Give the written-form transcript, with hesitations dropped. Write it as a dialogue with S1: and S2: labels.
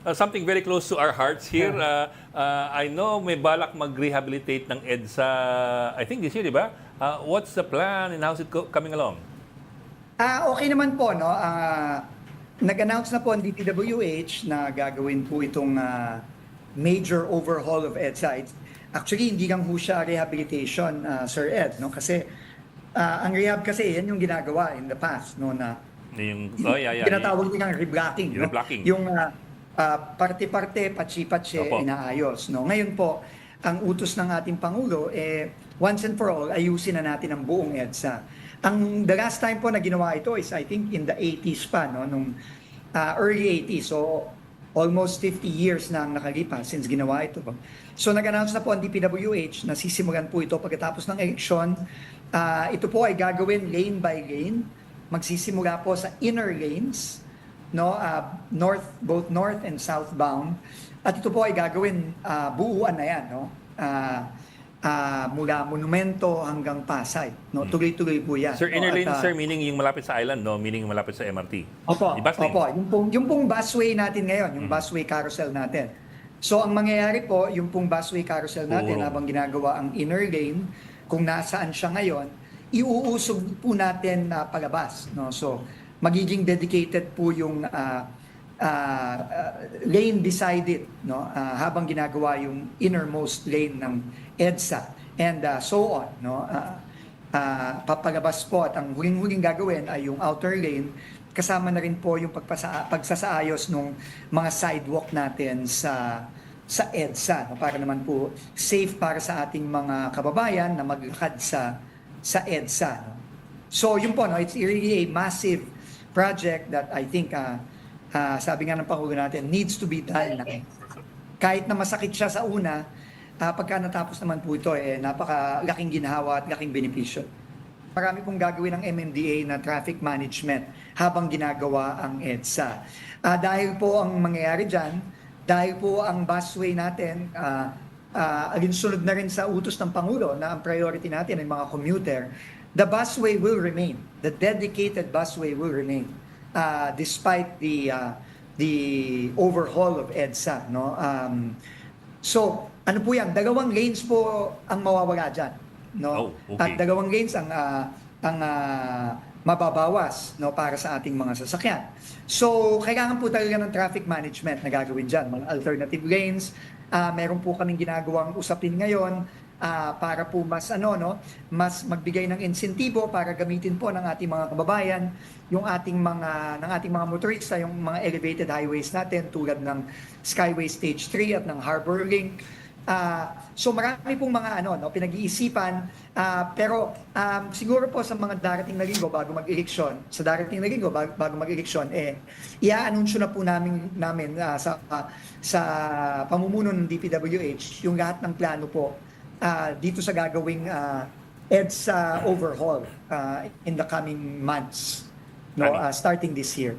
S1: Something very close to our hearts here. I know may balak mag-rehabilitate ng EDSA, I think this year, di ba? What's the plan and how's it coming along?
S2: Okay naman po, no? Nag-announce na po ang DPWH na gagawin po itong major overhaul of EDSA. Actually, hindi lang po siya rehabilitation, Sir Ed, no? Kasi ang rehab kasi yan yung ginagawa in the past, no? Na tinatawag nilang reblocking, no?
S1: Reblocking.
S2: Yung parte-parte, patsi-patsi, inaayos, no? Ngayon po, ang utos ng ating Pangulo, once and for all, ayusin na natin ang buong EDSA. The last time po na ginawa ito is I think in the 80s pa, no? Nung early 80s. So almost 50 years na ang nakalipas since ginawa ito. So nag-announce na po ang DPWH na sisimulan po ito pagkatapos ng eleksyon. Ito po ay gagawin lane by lane. Magsisimula po sa inner lanes, no? Both north and southbound. At ito po ay gagawin buuan na yan, no? Mula Monumento hanggang Pasay, no? Tuloy-tuloy po yan.
S1: Sir, inner
S2: no?
S1: lane, sir, meaning yung malapit sa island, no? Meaning yung malapit sa MRT.
S2: Opo, opo. Yung pong busway natin ngayon, yung busway carousel natin. So, ang mangyayari po, yung pong busway carousel natin, habang ginagawa ang inner lane, kung nasaan siya ngayon, iuusog po natin palabas, no? So, magiging dedicated po yung lane beside it, no? Habang ginagawa yung innermost lane ng EDSA and so on, no? Papalabas po at ang huling-huling gagawin ay yung outer lane, kasama na rin po yung pagsasaayos ng mga sidewalk natin sa EDSA, no? Para naman po safe para sa ating mga kababayan na maglakad sa EDSA, no? So yun po, no? It's really a massive project that I think sabi nga ng Pangulo natin, needs to be done na. Kahit na masakit siya sa una, pagka natapos naman po ito, napakalaking ginhawa at laking benepisyo. Marami pong gagawin ng MMDA na traffic management habang ginagawa ang EDSA. Dahil po ang mangyayari dyan, dahil po ang busway natin, alinsunod na rin sa utos ng Pangulo na ang priority natin ay mga commuter, the busway will remain. The dedicated busway will remain. Despite the overhaul of EDSA, no? So, ano po yan? 2 lanes po ang mawawala dyan, no? At 2 lanes ang mababawas, no, para sa ating mga sasakyan. So, kailangan po talaga ng traffic management na gagawin dyan. Mga alternative lanes, meron po kaming ginagawang usapin ngayon para po mas magbigay ng insentibo para gamitin po ng ating mga kababayan yung ating mga motorista, yung mga elevated highways natin tulad ng Skyway Stage 3 at ng Harbor Link. So marami pong mga pinag-iisipan, pero siguro po sa mga darating na linggo bago mag-eleksyon, i-anunsyo na po namin sa pamumuno ng DPWH yung lahat ng plano po dito sa gagawing EDSA overhaul in the coming months, no, starting this year.